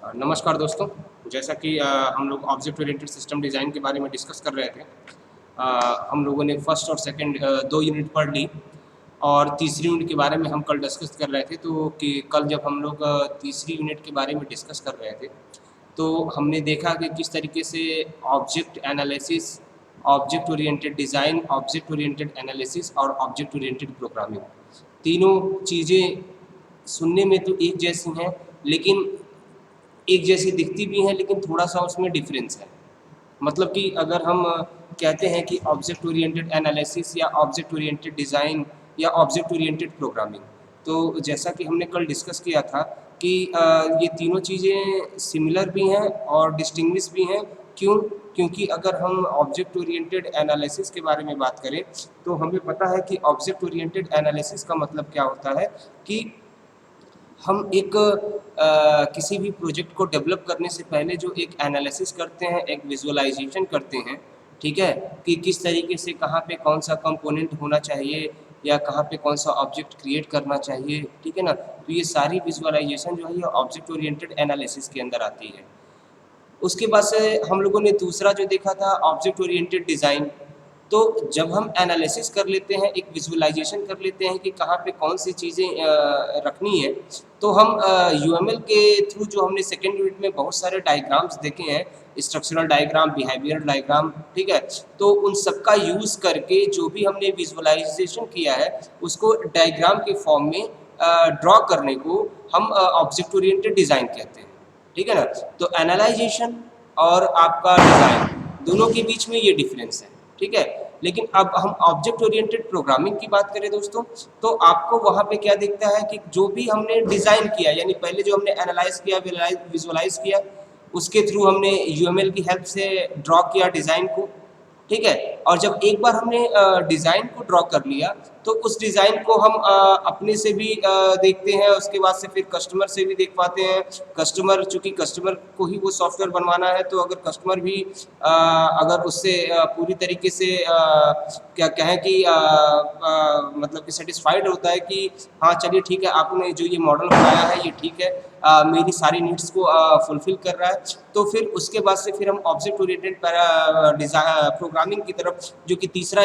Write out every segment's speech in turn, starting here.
नमस्कार दोस्तों। जैसा कि हम लोग ऑब्जेक्ट ओरिएंटेड सिस्टम डिज़ाइन के बारे में डिस्कस कर रहे थे। हम लोगों ने फर्स्ट और सेकंड 2 यूनिट पढ़ ली और तीसरी यूनिट के बारे में हम कल डिस्कस कर रहे थे। तो कि कल जब हम लोग तीसरी यूनिट के बारे में डिस्कस कर रहे थे तो हमने देखा कि किस तरीके से object analysis, object oriented design, object oriented analysis और ऑब्जेक्ट ओरिएंटेड प्रोग्रामिंग तीनों चीज़ें सुनने में तो एक जैसी हैं, लेकिन एक जैसी दिखती भी हैं, लेकिन थोड़ा-सा उसमें डिफरेंस है। मतलब कि अगर हम कहते हैं कि ऑब्जेक्ट ओरिएंटेड एनालिसिस या ऑब्जेक्ट ओरिएंटेड डिज़ाइन या ऑब्जेक्ट ओरिएंटेड प्रोग्रामिंग, तो जैसा कि हमने कल डिस्कस किया था कि ये तीनों चीज़ें सिमिलर भी हैं और डिस्टिंग्विश भी हैं। क्यों? क्योंकि अगर हम ऑब्जेक्ट ओरिएंटेड एनालिसिस के बारे में बात करें, तो हमें पता है कि ऑब्जेक्ट ओरिएंटेड एनालिसिस का मतलब क्या होता है कि हम एक किसी भी प्रोजेक्ट को डेवलप करने से पहले जो एक एनालिसिस करते हैं, एक विजुअलाइजेशन करते हैं, ठीक है? कि किस तरीके से कहाँ पे कौन-सा कंपोनेंट होना चाहिए या कहाँ पे कौन-सा ऑब्जेक्ट क्रिएट करना चाहिए, ठीक है ना? तो ये सारी विजुअलाइजेशन जो है ये ऑब्जेक्ट ओरिएंटेड एनालिसिस के अंदर आती है। उसके बाद से हम लोगों ने दूसरा जो देखा था ऑब्जेक्ट ओरिएंटेड डिज़ाइन। तो जब हम एनालिसिस कर लेते हैं, एक विजुअलाइजेशन कर लेते हैं कि कहाँ पे कौन सी चीज़ें रखनी है, तो हम यूएमएल के थ्रू जो हमने सेकेंड यूनिट में बहुत सारे डायग्राम्स देखे हैं, स्ट्रक्चरल डायग्राम, बिहेवियरल डायग्राम, ठीक है? तो उन सब का यूज़ करके जो भी हमने विजुअलाइजेशन किया है, उसको डायग्राम के फॉर्म में ड्रॉ करने को हम ऑब्जेक्ट ओरिएंटेड डिज़ाइन कहते हैं। ठीक है ना? तो एनालाइजेशन और आपका डिज़ाइन दोनों के बीच में ये डिफरेंस है, ठीक है? लेकिन अब हम ऑब्जेक्ट ओरिएंटेड प्रोग्रामिंग की बात करें दोस्तों, तो आपको वहाँ पे क्या दिखता है कि जो भी हमने डिज़ाइन किया, यानी पहले जो हमने एनालाइज़ किया, विजुअलाइज़ किया, उसके थ्रू हमने यूएमएल की हेल्प से ड्रॉ किया डिज़ाइन को, ठीक है? और जब एक बार हमने डिज़ाइन को ड्रॉ कर लिया, तो उस डिज़ाइन को हम अपने से भी देखते हैं, उसके बाद से फिर कस्टमर से भी देख पाते हैं। कस्टमर, चूँकि कस्टमर को ही वो सॉफ्टवेयर बनवाना है, तो अगर कस्टमर भी अगर उससे पूरी तरीके से क्या कहें कि मतलब कि सैटिस्फाइड होता है कि हाँ, चलिए ठीक है, आपने जो ये मॉडल बनाया है, ये ठीक है, मेरी सारी नीड्स को फुलफ़िल कर रहा है, तो फिर उसके बाद से फिर हम ऑब्जेक्ट ओरिएंटेड प्रोग्रामिंग की तरफ, जो कि तीसरा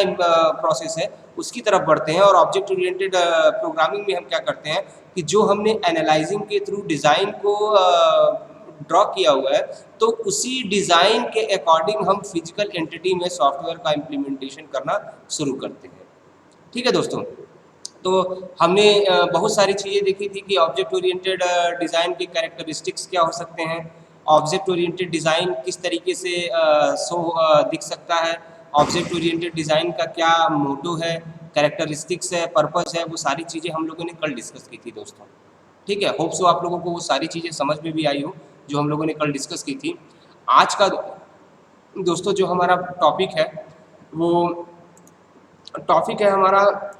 प्रोसेस है, उसकी तरफ बढ़ते हैं। और ऑब्जेक्ट ओरिएंटेड प्रोग्रामिंग में हम क्या करते हैं कि जो हमने एनालाइजिंग के थ्रू डिज़ाइन को ड्रॉ किया हुआ है, तो उसी डिज़ाइन के अकॉर्डिंग हम फिजिकल एंटिटी में सॉफ्टवेयर का इम्प्लीमेंटेशन करना शुरू करते हैं। ठीक है दोस्तों? तो हमने बहुत सारी चीज़ें देखी थी कि ऑब्जेक्ट ओरिएंटेड डिज़ाइन के कैरेक्टरिस्टिक्स क्या हो सकते हैं, ऑब्जेक्ट ओरिएंटेड डिज़ाइन किस तरीके से दिख सकता है, ऑब्जेक्ट ओरिएंटेड डिज़ाइन का क्या मोटो है, कैरेक्टरिस्टिक्स है, पर्पस है, वो सारी चीज़ें हम लोगों ने कल डिस्कस की थी दोस्तों। ठीक है? होप सो आप लोगों को वो सारी चीज़ें समझ में भी आई हो, जो हम लोगों ने कल डिस्कस की थी। आज का दोस्तों जो हमारा टॉपिक है, वो टॉपिक है हमारा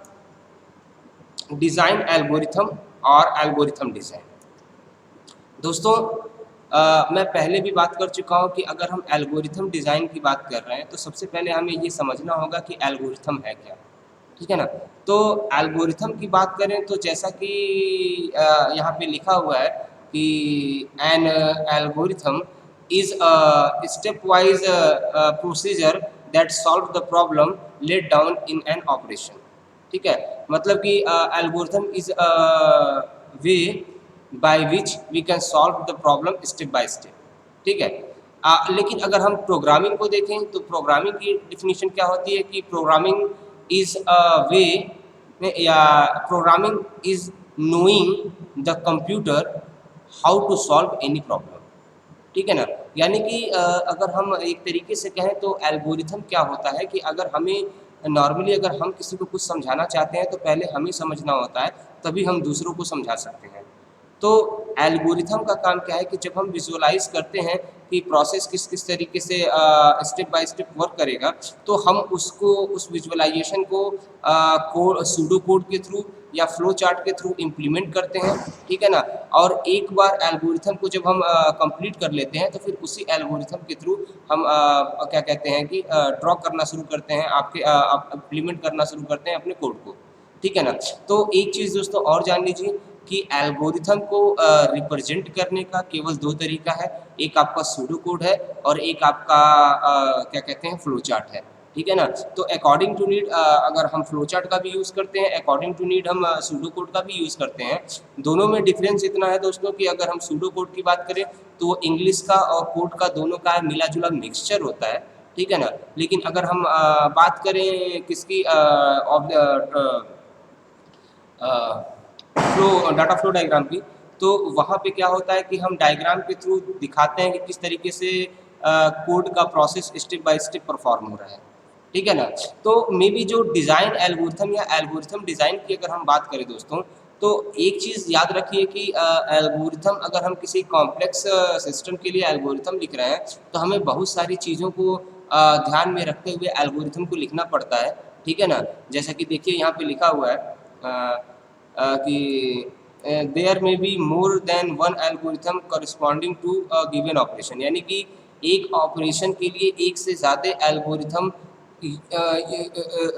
डिज़ाइन एल्गोरिथम और एल्गोरिथम डिज़ाइन। दोस्तों मैं पहले भी बात कर चुका हूँ कि अगर हम एल्गोरिथम डिज़ाइन की बात कर रहे हैं, तो सबसे पहले हमें ये समझना होगा कि एल्गोरिथम है क्या, ठीक है ना? तो एल्गोरिथम की बात करें तो जैसा कि यहाँ पे लिखा हुआ है कि an algorithm is a step wise procedure that solve the problem let down in an operation. ठीक है? मतलब कि algorithm is a way by which we can solve the problem step by step, ठीक है? लेकिन अगर हम प्रोग्रामिंग को देखें, तो प्रोग्रामिंग की डेफिनेशन क्या होती है कि प्रोग्रामिंग इज़ अ वे, या programming is knowing the computer how to solve any problem. ठीक है ना? यानी कि अगर हम एक तरीके से कहें तो एल्गोरिथम क्या होता है कि अगर हमें नॉर्मली अगर हम किसी को कुछ समझाना चाहते हैं, तो पहले हमें समझना होता है, तभी हम दूसरों को समझा सकते हैं। तो एल्गोरिथम का काम क्या है कि जब हम विजुअलाइज़ करते हैं कि प्रोसेस किस तरीके से स्टेप बाय स्टेप वर्क करेगा, तो हम उसको, उस विजुअलाइजेशन को कोड, सूडो कोड के थ्रू या फ्लो चार्ट के थ्रू इम्प्लीमेंट करते हैं, ठीक है ना? और एक बार एल्गोरिथम को जब हम कंप्लीट कर लेते हैं, तो फिर उसी एल्गोरिथम के थ्रू हम क्या कहते हैं कि ड्रॉ करना शुरू करते हैं, आपके इम्प्लीमेंट करना शुरू करते हैं अपने कोड को, ठीक है ना? तो एक चीज़ दोस्तों और जान लीजिए कि एल्गोरिथम को रिप्रेजेंट करने का केवल दो तरीका है, एक आपका सूडो कोड है और एक आपका क्या कहते हैं फ्लो चार्ट है, ठीक है ना। तो अकॉर्डिंग टू नीड अगर हम फ्लो चार्ट का भी यूज़ करते हैं, अकॉर्डिंग टू नीड हम सूडो कोड का भी यूज़ करते हैं। दोनों में डिफरेंस इतना है दोस्तों कि अगर हम सूडो कोड की बात करें तो इंग्लिश का और कोड का दोनों का मिला जुला मिक्सचर होता है, ठीक है ना। लेकिन अगर हम बात करें किसकी डाटा फ्लो डायग्राम की, तो वहाँ पे क्या होता है कि हम डायग्राम के थ्रू दिखाते हैं कि किस तरीके से कोड का process step by step perform हो रहा है, ठीक है ना। तो मे बी जो डिज़ाइन एल्गोरिथम या एल्गोरिथम डिज़ाइन की अगर हम बात करें दोस्तों, तो एक चीज़ याद रखिए कि एल्गोरिथम अगर हम किसी कॉम्प्लेक्स सिस्टम के लिए एल्गोरिथम लिख रहे हैं तो हमें बहुत सारी चीज़ों को ध्यान में रखते हुए एल्गोरिथम को लिखना पड़ता है, ठीक है ना। जैसा कि देखिए यहाँ पे लिखा हुआ है कि there may be more than one algorithm corresponding to a given operation, यानी कि एक ऑपरेशन के लिए एक से ज़्यादा एल्गोरिथम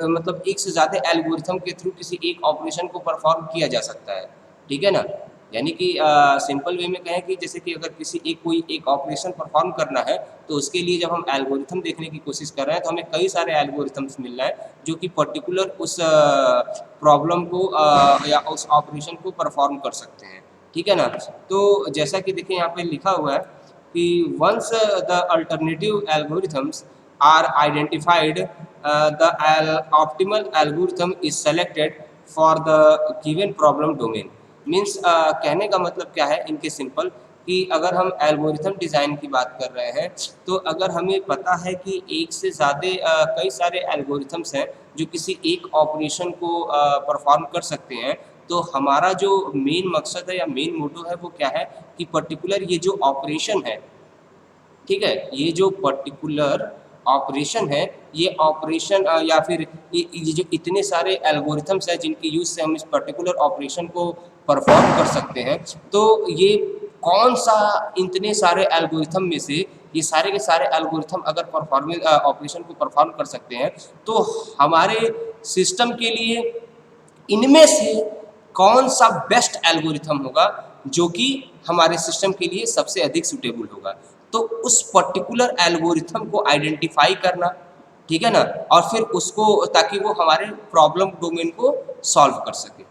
मतलब एक से ज़्यादा एल्गोरिथम के थ्रू किसी एक ऑपरेशन को परफॉर्म किया जा सकता है, ठीक है ना। यानी कि सिंपल वे में कहें कि जैसे कि अगर किसी कोई एक ऑपरेशन परफॉर्म करना है तो उसके लिए जब हम एल्गोरिथम देखने की कोशिश कर रहे हैं तो हमें कई सारे एल्गोरिथम्स मिल रहे हैं जो कि पर्टिकुलर उस प्रॉब्लम को या उस ऑपरेशन को परफॉर्म कर सकते हैं, ठीक है ना। तो जैसा कि देखिए यहाँ पे लिखा हुआ है कि once the alternative algorithms are identified, the optimal algorithm is selected for the given problem domain। Means कहने का मतलब क्या है इनके सिंपल कि अगर हम एल्गोरिथम डिज़ाइन की बात कर रहे हैं तो अगर हमें पता है कि एक से ज़्यादा कई सारे एल्गोरिथम्स हैं जो किसी एक ऑपरेशन को परफॉर्म कर सकते हैं, तो हमारा जो मेन मकसद है या मेन मोटो है वो क्या है कि पर्टिकुलर ये जो ऑपरेशन है, ठीक है, ये जो पर्टिकुलर ऑपरेशन है, ये ऑपरेशन या फिर ये जो इतने सारे एल्गोरिथम्स हैं जिनकी यूज़ से हम इस पर्टिकुलर ऑपरेशन को परफॉर्म कर सकते हैं, तो ये कौन सा इतने सारे एल्गोरिथम में से ये सारे के सारे एल्गोरिथम अगर परफॉर्मेंस ऑपरेशन को परफॉर्म कर सकते हैं तो हमारे सिस्टम के लिए इनमें से कौन सा बेस्ट एल्गोरिथम होगा जो कि हमारे सिस्टम के लिए सबसे अधिक सूटेबल होगा। तो उस पर्टिकुलर एल्गोरिथम को आइडेंटिफाई करना, ठीक है ना, और फिर उसको ताकि वो हमारे प्रॉब्लम डोमेन को सॉल्व कर सके,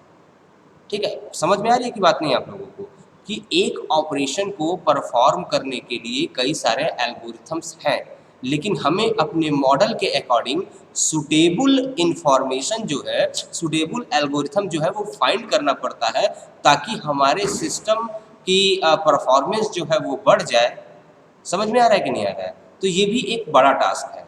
ठीक है। समझ में आ रही है कि बात नहीं आप लोगों को कि एक ऑपरेशन को परफॉर्म करने के लिए कई सारे एल्गोरिथम्स हैं, लेकिन हमें अपने मॉडल के अकॉर्डिंग सुटेबल इंफॉर्मेशन जो है, सुटेबल एल्गोरिथम जो है वो फाइंड करना पड़ता है ताकि हमारे सिस्टम की परफॉर्मेंस जो है वो बढ़ जाए। समझ में आ रहा है कि नहीं आ रहा है? तो ये भी एक बड़ा टास्क है।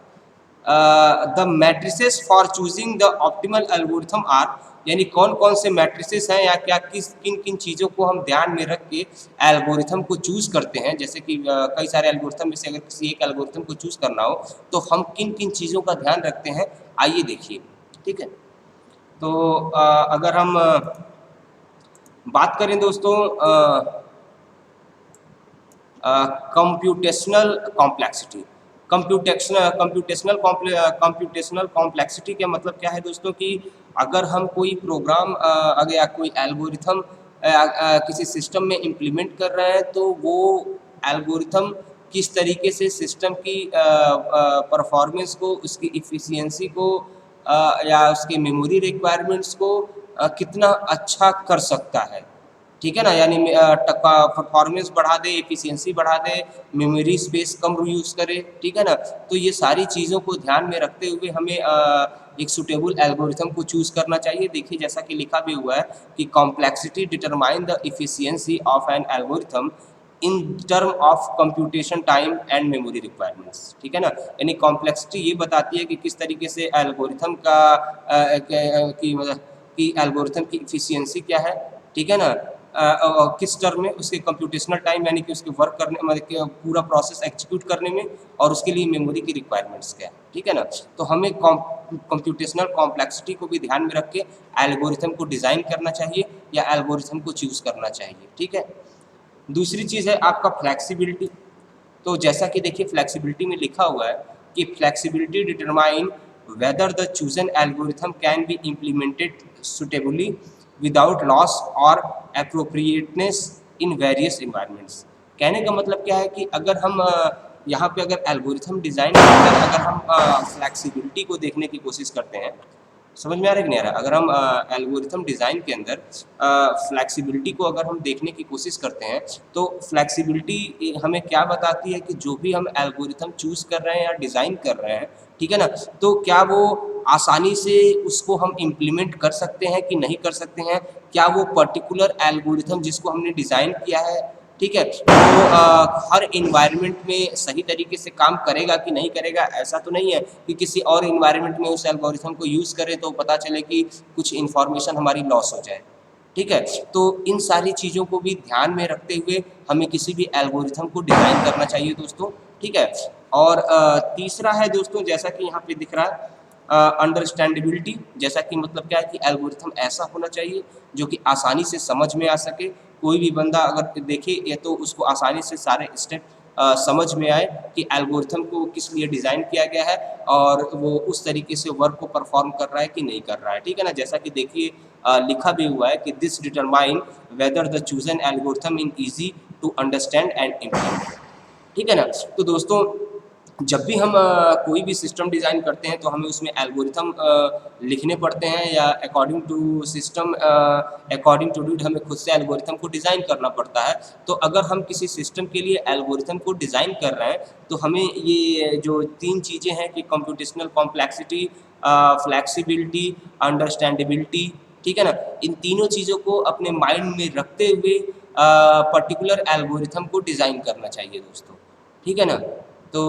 The matrices for choosing the optimal algorithm are, यानी कौन कौन से मैट्रिसेस हैं या क्या किन किन चीज़ों को हम ध्यान में रख के एल्गोरिथम को चूज़ करते हैं। जैसे कि कई सारे एल्गोरिथम में से अगर किसी एक एल्गोरिथम को चूज़ करना हो तो हम किन किन चीज़ों का ध्यान रखते हैं, आइए देखिए, ठीक है। तो अगर हम बात करें दोस्तों कंप्यूटेशनल कॉम्प्लेक्सिटी, कंप्यूटेशनल कॉम्प्लेक्सिटी का मतलब क्या है दोस्तों कि अगर हम कोई प्रोग्राम अगर या कोई एल्गोरिथम किसी सिस्टम में इम्प्लीमेंट कर रहे हैं तो वो एल्गोरिथम किस तरीके से सिस्टम की परफॉर्मेंस को, उसकी इफ़िशियंसी को या उसके मेमोरी रिक्वायरमेंट्स को कितना अच्छा कर सकता है, ठीक है ना। यानी परफॉर्मेंस बढ़ा दे, एफिशिएंसी बढ़ा दे, मेमोरी स्पेस कम यूज़ करे, ठीक है ना। तो ये सारी चीज़ों को ध्यान में रखते हुए हमें एक सूटेबल एल्गोरिथम को चूज़ करना चाहिए। देखिए जैसा कि लिखा भी हुआ है कि complexity determine the efficiency of an algorithm in term of computation time and memory requirements, ठीक है ना। यानी कॉम्प्लेक्सिटी ये बताती है कि किस तरीके से एल्गोरिथम का कि एल्गोरिथम की एफिशिएंसी क्या है, ठीक है ना, किस टर्म में उसके कंप्यूटेशनल टाइम यानी कि उसके वर्क करने मतलब कि पूरा प्रोसेस एग्जीक्यूट करने में, और उसके लिए मेमोरी की रिक्वायरमेंट्स क्या है, ठीक है ना। तो हमें कंप्यूटेशनल कॉम्प्लेक्सिटी को भी ध्यान में रख के एल्गोरिथम को डिज़ाइन करना चाहिए या एल्गोरिथम को चूज़ करना चाहिए, ठीक है। दूसरी चीज़ है आपका फ्लैक्सिबिलिटी। तो जैसा कि देखिए फ्लैक्सिबिलिटी में लिखा हुआ है कि flexibility determine whether the chosen algorithm can be implemented suitably without loss और एप्रोप्रिएटनेस इन वेरियस इन्वायरमेंट्स। कहने का मतलब क्या है कि अगर हम यहाँ पे अगर एल्गोरिथम डिज़ाइन के अंदर अगर हम फ्लैक्सिबिलिटी को देखने की कोशिश करते हैं, समझ में आ रहा है कि नहीं आ रहा? अगर हम एल्गोरिथम डिज़ाइन के अंदर फ्लैक्सिबिलिटी को अगर हम देखने की कोशिश करते हैं, तो फ्लैक्सिबिलिटी हमें क्या बताती है कि जो भी हम एल्गोरिथम चूज़ कर रहे हैं या डिज़ाइन कर रहे हैं, ठीक है ना, तो क्या वो आसानी से उसको हम इम्प्लीमेंट कर सकते हैं कि नहीं कर सकते हैं? क्या वो पर्टिकुलर एल्गोरिथम जिसको हमने डिज़ाइन किया है, ठीक है, तो हर इन्वायरमेंट में सही तरीके से काम करेगा कि नहीं करेगा? ऐसा तो नहीं है कि किसी और इन्वायरमेंट में उस एल्गोरिथम को यूज़ करें तो पता चले कि कुछ इन्फॉर्मेशन हमारी लॉस हो जाए, ठीक है। तो इन सारी चीज़ों को भी ध्यान में रखते हुए हमें किसी भी एल्गोरिथम को डिज़ाइन करना चाहिए दोस्तों, ठीक है। और तीसरा है दोस्तों, जैसा कि यहाँ पे दिख रहा है, अंडरस्टैंडेबिलिटी, जैसा कि मतलब क्या है कि एल्गोरिथम ऐसा होना चाहिए जो कि आसानी से समझ में आ सके। कोई भी बंदा अगर देखे या तो उसको आसानी से सारे स्टेप समझ में आए कि एल्गोरिथम को किस लिए डिज़ाइन किया गया है और वो उस तरीके से वर्क को परफॉर्म कर रहा है कि नहीं कर रहा है, ठीक है ना। जैसा कि देखिए लिखा भी हुआ है कि this determine whether the chosen algorithm in easy to understand and implement, ठीक है ना। तो दोस्तों जब भी हम कोई भी सिस्टम डिज़ाइन करते हैं तो हमें उसमें एल्गोरिथम लिखने पड़ते हैं या according to system according to need हमें खुद से एल्गोरिथम को डिज़ाइन करना पड़ता है। तो अगर हम किसी सिस्टम के लिए एल्गोरिथम को डिज़ाइन कर रहे हैं तो हमें ये जो 3 चीज़ें हैं कि कंप्यूटेशनल कॉम्प्लेक्सिटी, फ्लेक्सिबिलिटी, अंडरस्टैंडेबिलिटी, ठीक है ना, इन तीनों चीज़ों को अपने माइंड में रखते हुए पर्टिकुलर एल्गोरिथम को डिज़ाइन करना चाहिए दोस्तों, ठीक है ना। तो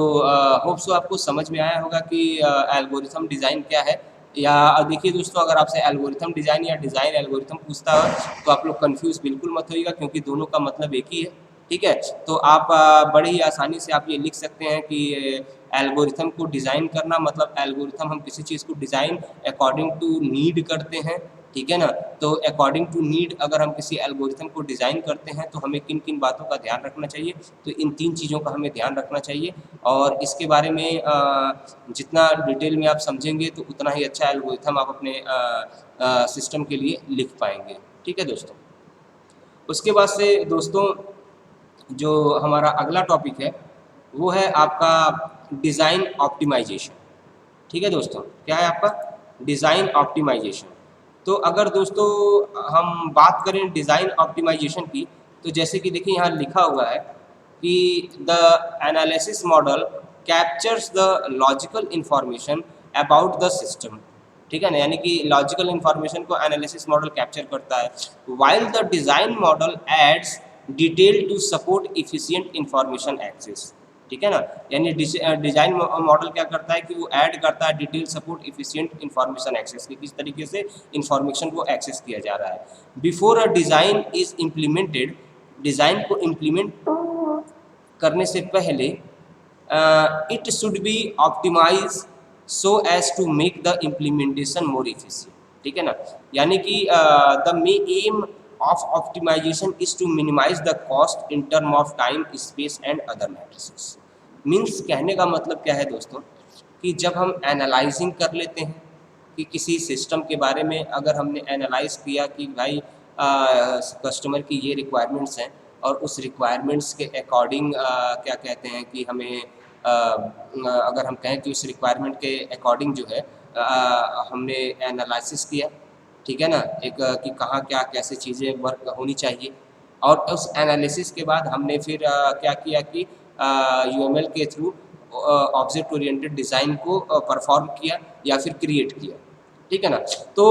होप सो आपको समझ में आया होगा कि एल्गोरिथम डिज़ाइन क्या है। या देखिए दोस्तों, अगर आपसे एल्गोरिथम डिज़ाइन या डिज़ाइन एल्गोरिथम पूछता है तो आप लोग कंफ्यूज बिल्कुल मत होइएगा, क्योंकि दोनों का मतलब एक ही है, ठीक है। तो आप बड़े ही आसानी से आप ये लिख सकते हैं कि एल्गोरिथम को डिज़ाइन करना मतलब एल्गोरिथम हम किसी चीज़ को डिज़ाइन अकॉर्डिंग टू नीड करते हैं, ठीक है ना। तो अकॉर्डिंग टू नीड अगर हम किसी एल्गोरिथम को डिज़ाइन करते हैं तो हमें किन किन बातों का ध्यान रखना चाहिए, तो इन 3 चीज़ों का हमें ध्यान रखना चाहिए। और इसके बारे में जितना डिटेल में आप समझेंगे तो उतना ही अच्छा एल्गोरिथम आप अपने सिस्टम के लिए लिख पाएंगे, ठीक है दोस्तों। उसके बाद से दोस्तों जो हमारा अगला टॉपिक है वो है आपका डिज़ाइन ऑप्टिमाइजेशन, ठीक है दोस्तों। क्या है आपका? Design optimisation. तो अगर दोस्तों हम बात करें डिज़ाइन ऑप्टिमाइजेशन की, तो जैसे कि देखिए यहाँ लिखा हुआ है कि the analysis model captures the logical information about the system, ठीक है ना, यानी कि लॉजिकल इंफॉर्मेशन को एनालिसिस मॉडल कैप्चर करता है, while the design model adds detail to support efficient information access, ठीक है ना। यानी डिज़ाइन मॉडल क्या करता है कि वो ऐड करता है detail support efficient information access की, किस तरीके से इंफॉर्मेशन को एक्सेस किया जा रहा है। Before a design is implemented, design को इम्प्लीमेंट करने से पहले it should be optimise so as to make the implementation more efficient, ठीक है ना। यानी कि the aim of optimization is to minimize the cost in term of time, space and other matters। Means कहने का मतलब क्या है दोस्तों कि जब हम एनालाइजिंग कर लेते हैं कि किसी सिस्टम के बारे में, अगर हमने एनालाइज किया कि भाई कस्टमर की ये रिक्वायरमेंट्स हैं और उस रिक्वायरमेंट्स के अकॉर्डिंग क्या कहते हैं कि हमें अगर हम कहें कि उस रिक्वायरमेंट के अकॉर्डिंग जो है हमने एनालिसिस किया, ठीक है ना, एक कि कहाँ क्या कैसे चीज़ें वर्क होनी चाहिए, और उस एनालिसिस के बाद हमने फिर क्या किया कि यूएमएल के थ्रू ऑब्जेक्ट ओरिएंटेड डिज़ाइन को परफॉर्म किया या फिर क्रिएट किया, ठीक है ना। तो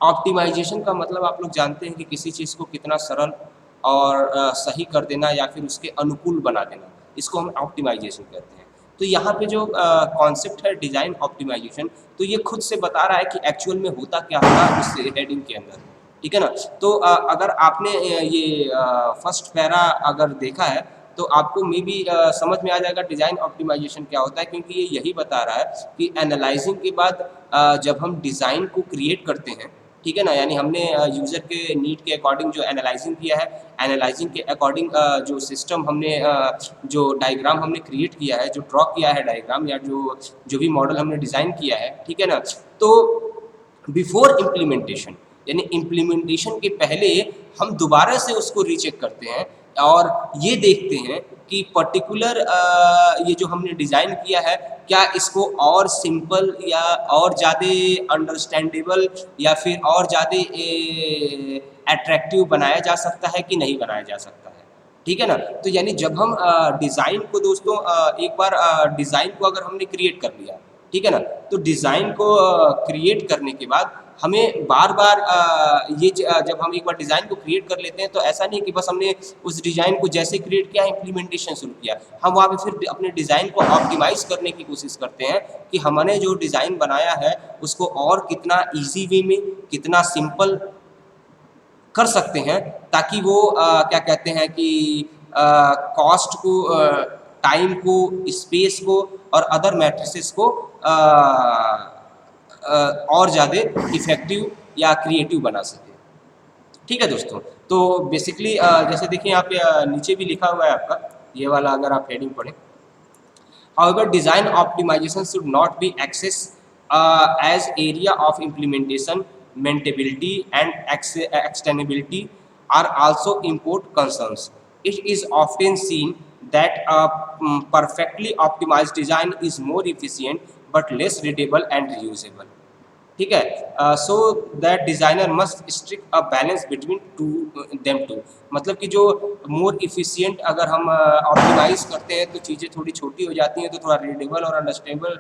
ऑप्टिमाइजेशन का मतलब आप लोग जानते हैं कि किसी चीज़ को कितना सरल और सही कर देना या फिर उसके अनुकूल बना देना, इसको हम ऑप्टिमाइजेशन कहते हैं। तो यहाँ पे जो कॉन्सेप्ट है डिज़ाइन ऑप्टिमाइजेशन, तो ये खुद से बता रहा है कि एक्चुअल में होता क्या होगा इस हेडिंग के अंदर, ठीक है ना। तो अगर आपने ये फर्स्ट पैरा अगर देखा है तो आपको मे बी समझ में आ जाएगा डिज़ाइन ऑप्टिमाइजेशन क्या होता है, क्योंकि ये यही बता रहा है कि एनालाइजिंग के बाद जब हम डिज़ाइन को क्रिएट करते हैं, ठीक है ना, यानी हमने यूज़र के नीड के अकॉर्डिंग जो एनालाइजिंग किया है, एनालाइजिंग के अकॉर्डिंग जो सिस्टम हमने जो डायग्राम हमने क्रिएट किया है, जो ड्रॉ किया है डायग्राम या जो भी मॉडल हमने डिज़ाइन किया है, ठीक है ना। तो बिफोर इम्प्लीमेंटेशन, यानी इम्प्लीमेंटेशन के पहले हम दोबारा से उसको रीचेक करते हैं और ये देखते हैं कि पर्टिकुलर ये जो हमने डिज़ाइन किया है क्या इसको और सिंपल या और ज़्यादा अंडरस्टैंडेबल या फिर और ज़्यादा अट्रैक्टिव बनाया जा सकता है कि नहीं बनाया जा सकता है। ठीक है ना। तो यानी जब हम डिज़ाइन को दोस्तों एक बार डिज़ाइन को अगर हमने क्रिएट कर लिया, ठीक है ना, तो डिज़ाइन को क्रिएट करने के बाद हमें बार बार जब हम एक बार डिज़ाइन को क्रिएट कर लेते हैं तो ऐसा नहीं कि बस हमने उस डिज़ाइन को जैसे क्रिएट किया इम्प्लीमेंटेशन शुरू किया, हम वहाँ पे फिर अपने डिज़ाइन को ऑप्टिमाइज़ करने की कोशिश करते हैं कि हमने जो डिज़ाइन बनाया है उसको और कितना ईजी वे में, कितना सिंपल कर सकते हैं ताकि वो क्या कहते हैं कि कॉस्ट को, टाइम को, स्पेस को और अदर मैट्रिसेस को और ज़्यादा इफ़ेक्टिव या क्रिएटिव बना सके। ठीक है दोस्तों। तो बेसिकली जैसे देखिए यहाँ पे नीचे भी लिखा हुआ है आपका ये वाला, अगर आप हेडिंग पढ़ें, however design optimization should not be accessed as area of implementation. Maintainability and extensibility are also important concerns. It is often seen that a perfectly optimized design is more efficient but less readable and reusable. ठीक है। So that designer must strike a balance between them two, मतलब कि जो more efficient अगर हम optimise करते हैं तो चीज़ें थोड़ी छोटी हो जाती हैं, तो थोड़ा रीडेबल और अंडरस्टैंडेबल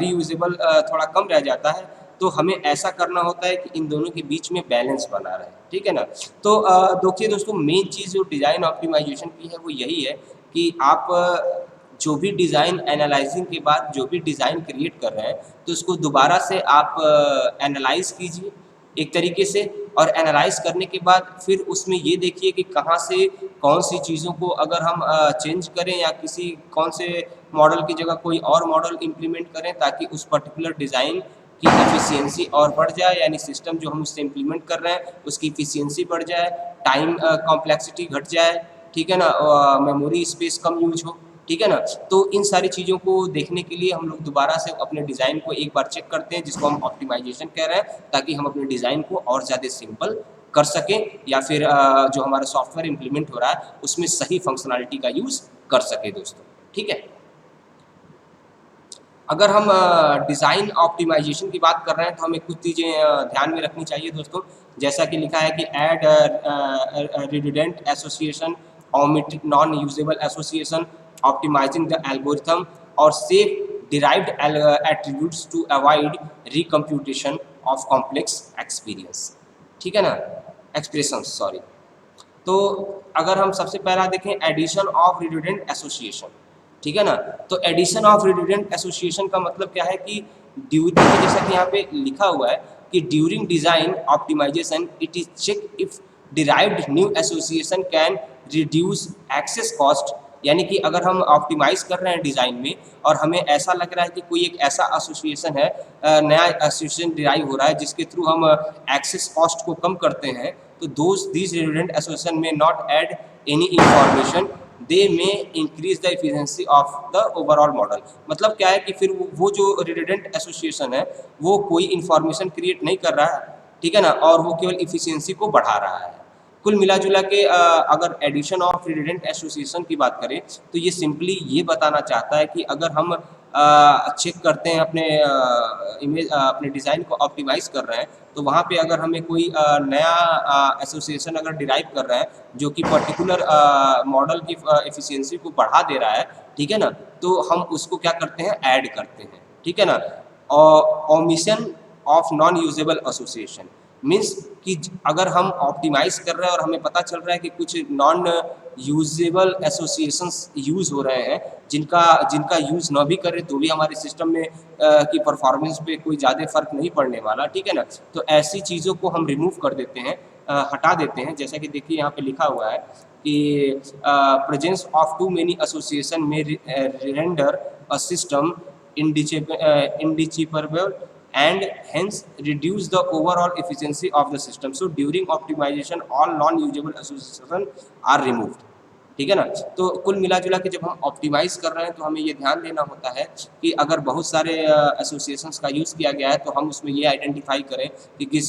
रीयूजेबल थोड़ा कम रह जाता है। तो हमें ऐसा करना होता है कि इन दोनों के बीच में बैलेंस बना रहे। ठीक है ना। तो देखिए दोस्तों, मेन चीज़ जो डिज़ाइन ऑप्टिमाइजेशन की है वो यही है कि आप जो भी डिज़ाइन एनालाइजिंग के बाद जो भी डिज़ाइन क्रिएट कर रहे हैं तो उसको दोबारा से आप एनालाइज़ कीजिए एक तरीके से, और एनालाइज़ करने के बाद फिर उसमें ये देखिए कि कहाँ से कौन सी चीज़ों को अगर हम चेंज करें या किसी कौन से मॉडल की जगह कोई और मॉडल इम्प्लीमेंट करें ताकि उस पर्टिकुलर डिज़ाइन की एफिशिएंसी और बढ़ जाए, यानी सिस्टम जो हम उससे इम्प्लीमेंट कर रहे हैं उसकी एफिशिएंसी बढ़ जाए, टाइम कॉम्प्लेक्सिटी घट जाए, ठीक है ना, मेमोरी स्पेस कम यूज हो। ठीक है ना। तो इन सारी चीज़ों को देखने के लिए हम लोग दोबारा से अपने डिज़ाइन को एक बार चेक करते हैं, जिसको हम ऑप्टिमाइजेशन कह रहे हैं, ताकि हम अपने डिज़ाइन को और ज़्यादा सिंपल कर सकें या फिर जो हमारा सॉफ्टवेयर इम्प्लीमेंट हो रहा है उसमें सही फंक्शनैलिटी का यूज़ कर सके दोस्तों। ठीक है। अगर हम डिज़ाइन ऑप्टिमाइजेशन की बात कर रहे हैं तो हमें कुछ चीज़ें ध्यान में रखनी चाहिए दोस्तों। जैसा कि लिखा है कि add redundant association, omit non usable association, optimizing the algorithm or save derived attributes to avoid recomputation of complex experience। ठीक है ना, expressions सॉरी। तो अगर हम सबसे पहला देखें एडिशन ऑफ रिडंडेंट एसोसिएशन, ठीक है ना, तो एडिशन ऑफ रिडंडेंट एसोसिएशन का मतलब क्या है कि ड्यूरिंग, जैसा कि यहाँ पे लिखा हुआ है कि during design optimization it is check if derived new association can reduce access cost, यानी कि अगर हम ऑप्टिमाइज़ कर रहे हैं डिज़ाइन में और हमें ऐसा लग रहा है कि कोई एक ऐसा एसोसिएशन है, नया एसोसिएशन डिराइव हो रहा है जिसके थ्रू हम एक्सेस कॉस्ट को कम करते हैं, तो दीज रिडंडेंट एसोसिएशन में नॉट ऐड एनी इंफॉर्मेशन, दे में increase the efficiency of the overall model. मतलब क्या है कि फिर वो जो रिडंडेंट एसोसिएशन है वो कोई इंफॉर्मेशन क्रिएट नहीं कर रहा है, ठीक है ना, और वो केवल एफिशिएंसी को बढ़ा रहा है। कुल मिला जुला के अगर एडिशन ऑफ रिडंडेंट एसोसिएशन की बात करें तो ये सिंपली ये बताना चाहता है कि अगर हम चेक करते हैं अपने अपने डिज़ाइन को ऑप्टिमाइज़ कर रहे हैं तो वहाँ पे अगर हमें कोई नया एसोसिएशन अगर डिराइव कर रहा है जो कि पर्टिकुलर मॉडल की एफिशिएंसी को बढ़ा दे रहा है, ठीक है ना, तो हम उसको क्या करते हैं, ऐड करते हैं। ठीक है ना। Omission of non usable association means कि अगर हम ऑप्टिमाइज़ कर रहे हैं और हमें पता चल रहा है कि कुछ नॉन यूजेबल एसोसिएशंस यूज़ हो रहे हैं जिनका यूज़ ना भी करें तो भी हमारे सिस्टम में की परफॉर्मेंस पे कोई ज़्यादा फ़र्क नहीं पड़ने वाला, ठीक है ना, तो ऐसी चीज़ों को हम रिमूव कर देते हैं, हटा देते हैं। जैसा कि देखिए यहाँ पे लिखा हुआ है कि presence of too many association में render a system indecipherable and hence reduce the overall efficiency of the system. So during optimization all non-usable associations are removed. ठीक है ना। तो कुल मिला जुला के जब हम ऑप्टिमाइज़ कर रहे हैं तो हमें ये ध्यान देना होता है कि अगर बहुत सारे एसोसिएशंस का यूज़ किया गया है तो हम उसमें ये आइडेंटिफाई करें कि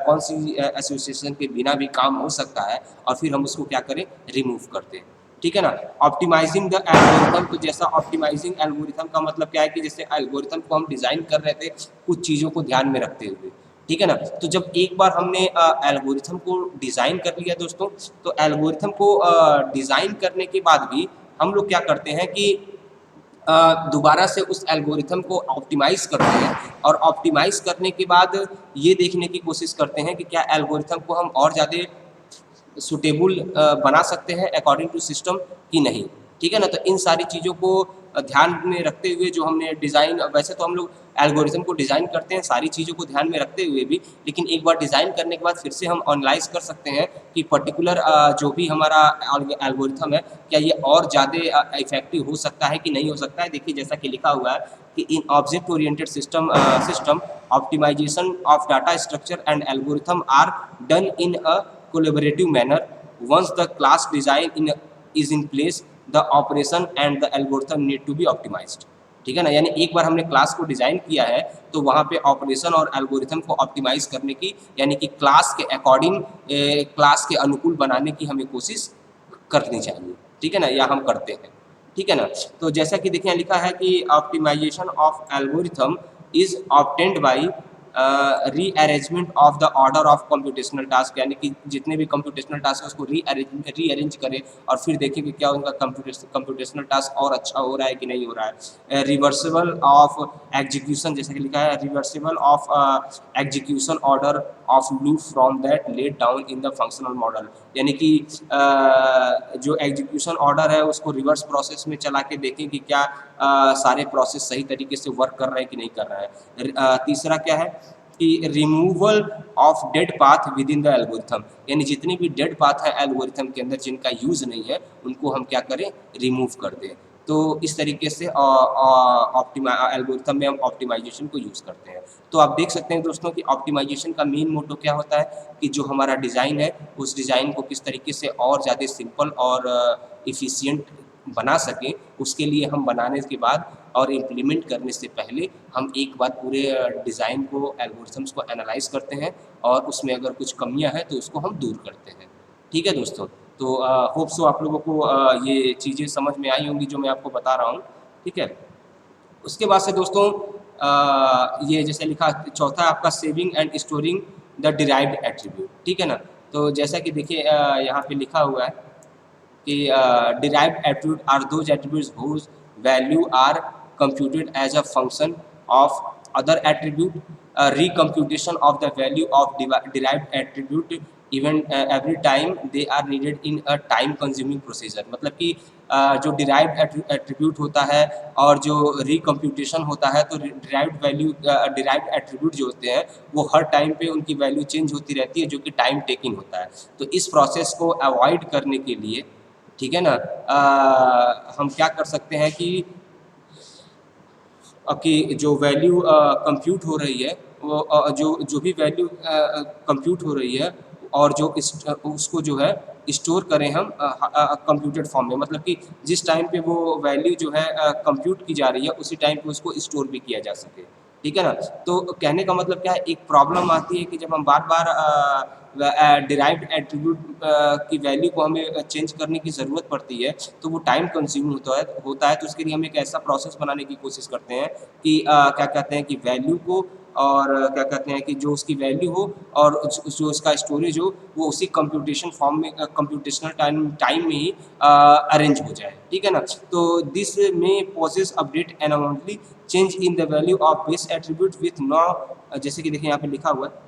कौन सी एसोसिएशन के बिना भी काम हो सकता है और फिर हम उसको क्या करें, रिमूव कर दें। ठीक है ना। ऑप्टिमाइजिंग द एल्गोरिथम, तो जैसा ऑप्टिमाइजिंग एल्गोरिथम का मतलब क्या है कि जैसे एल्गोरिथम को हम डिज़ाइन कर रहे थे कुछ चीज़ों को ध्यान में रखते हुए, ठीक है ना। तो जब एक बार हमने एल्गोरिथम को डिज़ाइन कर लिया दोस्तों, तो एल्गोरिथम को डिज़ाइन करने के बाद भी हम लोग क्या करते हैं कि दोबारा से उस एल्गोरिथम को ऑप्टिमाइज़ करते हैं और ऑप्टिमाइज़ करने के बाद ये देखने की कोशिश करते हैं कि क्या एल्गोरिथम को हम और ज़्यादा सूटेबल बना सकते हैं अकॉर्डिंग टू सिस्टम कि नहीं, ठीक है ना। तो इन सारी चीज़ों को ध्यान में रखते हुए जो हमने डिज़ाइन, वैसे तो हम लोग एल्गोरिथम को डिज़ाइन करते हैं सारी चीज़ों को ध्यान में रखते हुए भी, लेकिन एक बार डिज़ाइन करने के बाद फिर से हम एनालाइज़ कर सकते हैं कि पर्टिकुलर जो भी हमारा एल्गोरिथम है क्या ये और ज़्यादा इफेक्टिव हो सकता है कि नहीं हो सकता है। देखिए जैसा कि लिखा हुआ है कि in object oriented system optimization of data structure and algorithm are done in a collaborative manner. Once the class design is in place, the operation and the algorithm need to be optimized. ठीक है ना। यानी एक बार हमने class को design किया है तो वहाँ पे ऑपरेशन और एल्गोरिथम को ऑप्टिमाइज़ करने की, यानी कि क्लास के अकॉर्डिंग, क्लास के अनुकूल बनाने की हमें कोशिश करनी चाहिए, ठीक है ना, या हम करते हैं, ठीक है ना। तो जैसा कि देखिए लिखा है कि optimization of algorithm is obtained by rearrangement of the order of computational task, यानी कि जितने भी कंप्यूटेशनल टास्क है उसको रीअरेंज करें और फिर देखें कि क्या उनका कंप्यूटेशनल टास्क और अच्छा हो रहा है कि नहीं हो रहा है। रिवर्सिबल ऑफ एग्जीक्यूशन, जैसे कि लिखा है reversible of execution order of loop from that laid down in the functional model, यानी कि जो एग्जीक्यूशन ऑर्डर है उसको रिवर्स प्रोसेस में चला के देखें कि क्या सारे प्रोसेस सही तरीके से वर्क कर रहे हैं कि नहीं कर रहा है। तीसरा क्या है कि removal of dead path with in the algorithm, यानी जितने भी डेड पाथ है एल्गोरिथम के अंदर जिनका यूज़ नहीं है उनको हम क्या करें, रिमूव कर दें। तो इस तरीके से एल्गोरिथम में हम ऑप्टिमाइजेशन को यूज़ करते हैं। तो आप देख सकते हैं दोस्तों कि ऑप्टिमाइजेशन का मेन मोटो क्या होता है कि जो हमारा डिज़ाइन है उस डिज़ाइन को किस तरीके से और ज़्यादा सिंपल और इफ़िशियंट बना सकें, उसके लिए हम बनाने के बाद और इम्प्लीमेंट करने से पहले हम एक बार पूरे डिज़ाइन को, एल्गोरिथम्स को एनालाइज़ करते हैं और उसमें अगर कुछ कमियां हैं तो उसको हम दूर करते हैं, ठीक है दोस्तों। तो होप सो आप लोगों को ये चीज़ें समझ में आई होंगी जो मैं आपको बता रहा हूँ, ठीक है। उसके बाद से दोस्तों ये जैसे लिखा चौथा आपका saving and storing the derived attribute, ठीक है ना। तो जैसा कि देखिए यहाँ पे लिखा हुआ है कि derived attribute are those attributes whose value are computed as a function of other attribute. Recomputation of the value of derived attribute even every time they are needed in a time consuming procedure, मतलब कि जो derived attribute होता है और जो रिकम्प्यूटेशन होता है, तो डिराइव्ड एट्रीब्यूट जो होते हैं वो हर टाइम पे उनकी वैल्यू चेंज होती रहती है जो कि टाइम टेकिंग होता है। तो इस प्रोसेस को अवॉइड करने के लिए, ठीक है ना, हम क्या कर सकते हैं कि जो वैल्यू कंप्यूट हो रही है वो जो भी वैल्यू कंप्यूट हो रही है और जो उसको जो है स्टोर करें हम कंप्यूटेड फॉर्म में, मतलब कि जिस टाइम पे वो वैल्यू जो है कंप्यूट की जा रही है उसी टाइम पे उसको स्टोर भी किया जा सके, ठीक है ना। तो कहने का मतलब क्या है, एक प्रॉब्लम आती है कि जब हम बार बार डिराइव्ड एट्रीब्यूट की वैल्यू को हमें चेंज करने की ज़रूरत पड़ती है तो वो टाइम कंज्यूम होता है। तो उसके लिए हम एक ऐसा प्रोसेस बनाने की कोशिश करते हैं कि क्या कहते हैं कि वैल्यू को, और क्या कहते हैं कि जो उसकी वैल्यू हो और जो उसका स्टोरेज हो वो उसी कंप्यूटेशन फॉर्म में, कंप्यूटेशनल टाइम में ही अरेंज हो जाए, ठीक है ना। तो दिस में poses update anomaly change in the value of base attribute with no, जैसे कि देखिए यहाँ पे लिखा हुआ है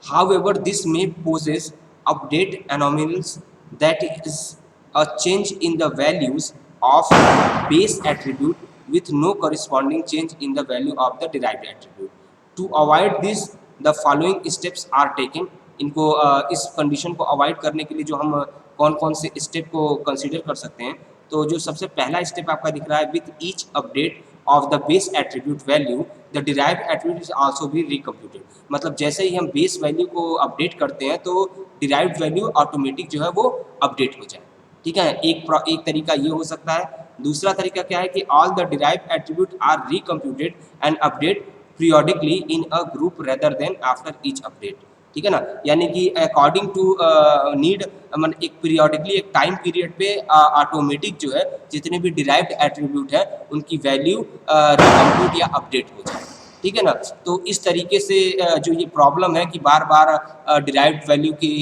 however this may poses update anomalies, that is a change in the values of base attribute with no corresponding change in the value of the derived attribute. To avoid this the following steps are taken. इनको इस condition को avoid करने के लिए जो हम कौन कौन से स्टेप को कंसीडर कर सकते हैं, तो जो सबसे पहला स्टेप आपका दिख रहा है, with each update of the base attribute value the derived attribute is also भी रिकम्प्यूटेड, मतलब जैसे ही हम बेस वैल्यू को अपडेट करते हैं तो डिराइव्ड वैल्यू ऑटोमेटिक जो है वो अपडेट हो जाए, ठीक है। एक तरीका ये हो सकता है। दूसरा तरीका क्या है कि all the derived attribute are recomputed and update periodically in a group rather than after each update, ठीक है ना। यानी कि अकॉर्डिंग टू नीड, मतलब एक पीरियोडिकली एक टाइम पीरियड पे ऑटोमेटिक जो है जितने भी डिराइव्ड एट्रीब्यूट है उनकी वैल्यू रिकम्प्यूट या अपडेट हो जाए, ठीक है ना। तो इस तरीके से जो ये प्रॉब्लम है कि बार बार डिराइव्ड वैल्यू की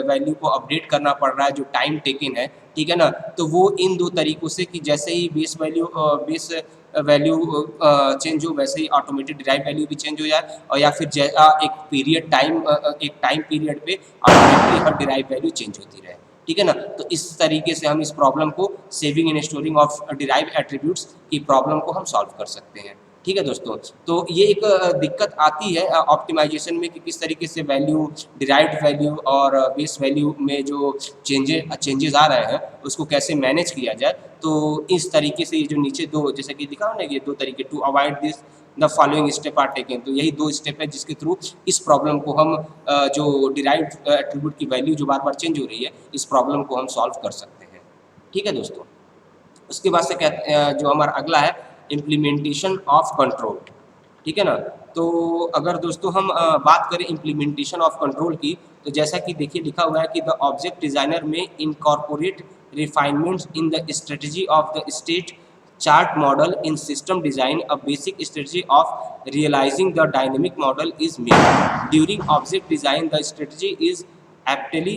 वैल्यू को अपडेट करना पड़ रहा है जो टाइम टेकन है, ठीक है ना। तो वो इन दो तरीकों से कि जैसे ही बेस वैल्यू चेंज हो वैसे ही ऑटोमेटिक डिराइव वैल्यू भी चेंज हो जाए, और या फिर एक टाइम पीरियड पे ऑटोमेटिकली हर डिराइव वैल्यू चेंज होती रहे, ठीक है ना। तो इस तरीके से हम इस प्रॉब्लम को saving and storing of derive attributes की प्रॉब्लम को हम सॉल्व कर सकते हैं, ठीक है दोस्तों। तो ये एक दिक्कत आती है ऑप्टिमाइजेशन में कि किस तरीके से वैल्यू, डिराइव्ड वैल्यू और बेस वैल्यू में जो चेंजेस आ रहे हैं उसको कैसे मैनेज किया जाए। तो इस तरीके से ये जो नीचे दो, जैसे कि दिखा ना, ये दो तरीके, to avoid this the following step are taken, तो यही दो स्टेप है जिसके थ्रू इस प्रॉब्लम को हम जो डिराइव्ड एट्रीब्यूट की वैल्यू जो बार बार चेंज हो रही है इस प्रॉब्लम को हम सॉल्व कर सकते हैं, ठीक है दोस्तों। उसके बाद से जो हमारा अगला है इम्प्लीमेंटेशन ऑफ कंट्रोल, ठीक है ना। तो अगर दोस्तों हम बात करें इम्प्लीमेंटेशन ऑफ कंट्रोल की, तो जैसा कि देखिए लिखा हुआ है कि द ऑब्जेक्ट डिजाइनर में incorporate refinements in the strategy of the state chart model in system design. A basic strategy of realizing the dynamic model is made. During object design, the strategy is aptly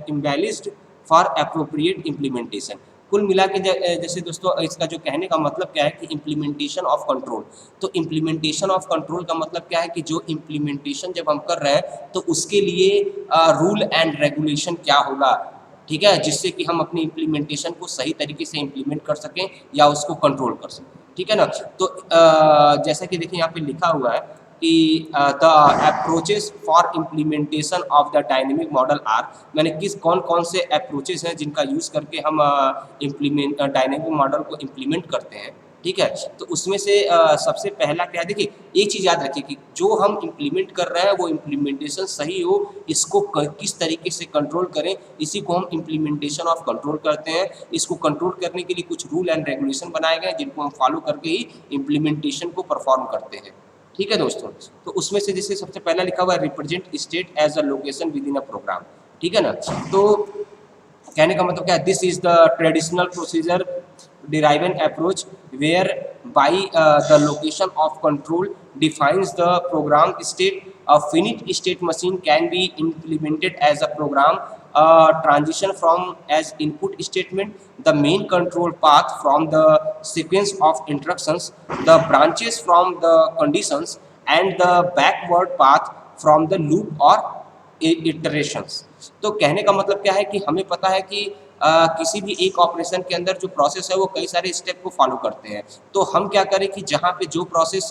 embellished for appropriate implementation. कुल मिला के जैसे दोस्तों इसका जो कहने का मतलब क्या है कि इम्प्लीमेंटेशन ऑफ कंट्रोल, तो इम्प्लीमेंटेशन ऑफ कंट्रोल का मतलब क्या है कि जो इम्प्लीमेंटेशन जब हम कर रहे हैं तो उसके लिए रूल एंड रेगुलेशन क्या होगा, ठीक है, जिससे कि हम अपनी इम्प्लीमेंटेशन को सही तरीके से इम्प्लीमेंट कर सकें या उसको कंट्रोल कर सकें, ठीक है ना। तो जैसा कि देखिए यहाँ पे लिखा हुआ है कि the approaches for implementation of the dynamic model are, मैंने कौन कौन से अप्रोचेस हैं जिनका यूज़ करके हम डायनेमिक मॉडल को इम्प्लीमेंट करते हैं, ठीक है। तो उसमें से सबसे पहला क्या है, देखिए एक चीज़ याद रखिए कि जो हम इम्प्लीमेंट कर रहे हैं वो इम्प्लीमेंटेशन सही हो, इसको किस तरीके से कंट्रोल करें, इसी को हम इम्प्लीमेंटेशन ऑफ कंट्रोल करते हैं। इसको कंट्रोल करने के लिए कुछ रूल एंड रेगुलेशन बनाए गए जिनको हम फॉलो करके ही इम्प्लीमेंटेशन को परफॉर्म करते हैं, ठीक है दोस्तों। तो उसमें से जैसे सबसे पहला लिखा हुआ है represent state as a location within a program, ठीक है ना। तो कहने का मतलब क्या है, this is the traditional procedure derive an approach whereby the location of control defines the program state. A finite state machine can be implemented as a program transition from as input statement, the main control path from the sequence of instructions, the branches from the conditions, and the backward path from the loop or iterations. तो कहने का मतलब क्या है कि हमें पता है कि किसी भी एक ऑपरेशन के अंदर जो प्रोसेस है वो कई सारे स्टेप को फॉलो करते हैं। तो हम क्या करें कि जहाँ पे जो प्रोसेस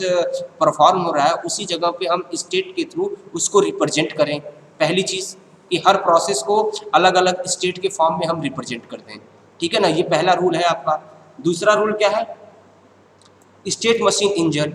परफॉर्म हो रहा है उसी जगह पे हम स्टेट के थ्रू उसको रिप्रेजेंट करें। पहली चीज़ कि हर प्रोसेस को अलग अलग स्टेट के फॉर्म में हम रिप्रेजेंट करते हैं, ठीक है ना। ये पहला रूल है आपका। दूसरा रूल क्या है, स्टेट मशीन इंजन।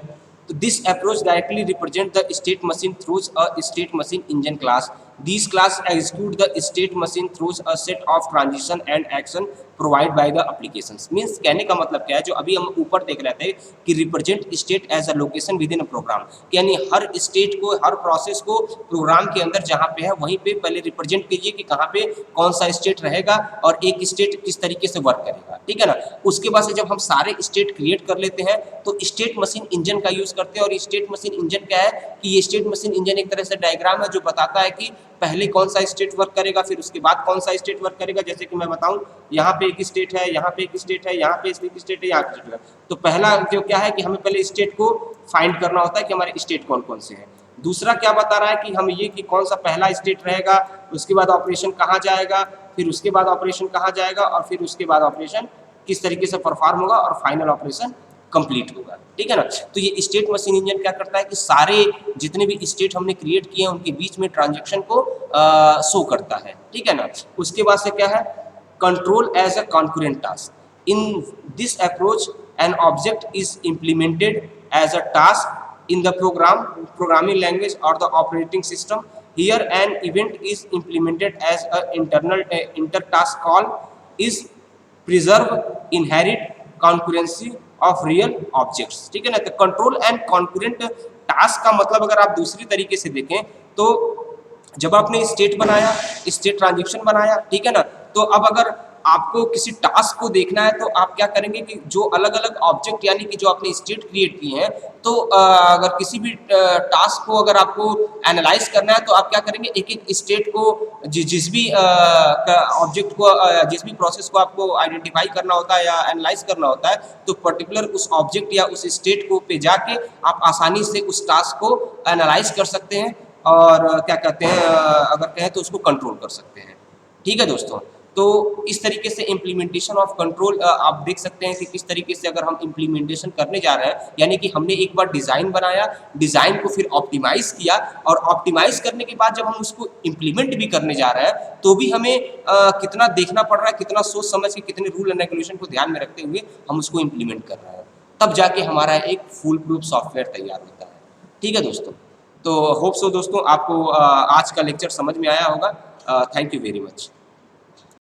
तो this approach directly represent the state machine throughs a state machine engine class. These class execute the state machine through a set of transition and action provided by the applications. Means कहने का मतलब क्या है, जो अभी हम ऊपर देख रहे थे कि represent state as a location within a program, यानी हर स्टेट को, हर प्रोसेस को प्रोग्राम के अंदर जहाँ पे है वहीं पे पहले रिप्रेजेंट कीजिए कि कहाँ पे कौन सा स्टेट रहेगा और एक स्टेट किस तरीके से वर्क करेगा, ठीक है ना। उसके बाद से जब हम सारे स्टेट क्रिएट कर लेते हैं तो स्टेट मशीन इंजन का यूज़ करते हैं। और स्टेट मशीन इंजन क्या है कि ये स्टेट मशीन इंजन एक तरह से डायग्राम है जो बताता है कि पहले कौन सा स्टेट वर्क करेगा, फिर उसके बाद कौन सा स्टेट वर्क करेगा। जैसे कि मैं बताऊं, यहाँ पे एक स्टेट है, यहाँ पे एक स्टेट है, यहाँ पे एक स्टेट है, यहाँ पे स्टेट है। तो पहला जो क्या है कि हमें पहले स्टेट को फाइंड करना होता है कि हमारे स्टेट कौन कौन से हैं। दूसरा क्या बता रहा है कि हम ये कि कौन सा पहला स्टेट रहेगा, उसके बाद ऑपरेशन कहाँ जाएगा, फिर उसके बाद ऑपरेशन कहाँ जाएगा, और फिर उसके बाद ऑपरेशन किस तरीके से परफॉर्म होगा और फाइनल ऑपरेशन कंप्लीट होगा, ठीक है ना। तो ये स्टेट मशीन इंजन क्या करता है कि सारे जितने भी स्टेट हमने क्रिएट किए हैं उनके बीच में ट्रांजैक्शन को शो करता है, ठीक है ना। उसके बाद से क्या है, control as a concurrent task. In this approach an object is implemented as a task in the programming language or the operating system. Here an event is implemented as a internal inter-task call is preserve inherent concurrency of real objects। ठीक है ना। तो control and concurrent task का मतलब अगर आप दूसरी तरीके से देखें तो जब आपने स्टेट बनाया, स्टेट ट्रांजेक्शन बनाया, ठीक है ना, तो अब अगर आपको किसी टास्क को देखना है तो आप क्या करेंगे कि जो अलग अलग ऑब्जेक्ट यानी कि जो आपने स्टेट क्रिएट की हैं, तो अगर किसी भी टास्क को अगर आपको एनालाइज करना है तो आप क्या करेंगे, एक एक स्टेट को जिस भी ऑब्जेक्ट को जिस भी प्रोसेस को आपको आइडेंटिफाई करना होता है या एनालाइज करना होता है, तो पर्टिकुलर उस ऑब्जेक्ट या उस स्टेट को पे जाके आप आसानी से उस टास्क को एनालाइज कर सकते हैं और क्या कहते हैं, अगर कहें तो उसको कंट्रोल कर सकते हैं। ठीक है दोस्तों, तो इस तरीके से इम्प्लीमेंटेशन ऑफ कंट्रोल आप देख सकते हैं कि किस तरीके से अगर हम इम्प्लीमेंटेशन करने जा रहे हैं, यानी कि हमने एक बार डिज़ाइन बनाया, डिज़ाइन को फिर ऑप्टिमाइज़ किया और ऑप्टिमाइज़ करने के बाद जब हम उसको इम्प्लीमेंट भी करने जा रहे हैं तो भी हमें कितना देखना पड़ रहा है, कितना सोच समझ के, कितने रूल एंड रेगुलेशन को ध्यान में रखते हुए हम उसको इम्प्लीमेंट कर रहे हैं, तब जाके हमारा एक फुल प्रूफ सॉफ्टवेयर तैयार होता है। ठीक है दोस्तों, तो होप सो दोस्तों आपको आज का लेक्चर समझ में आया होगा। Thank you very much.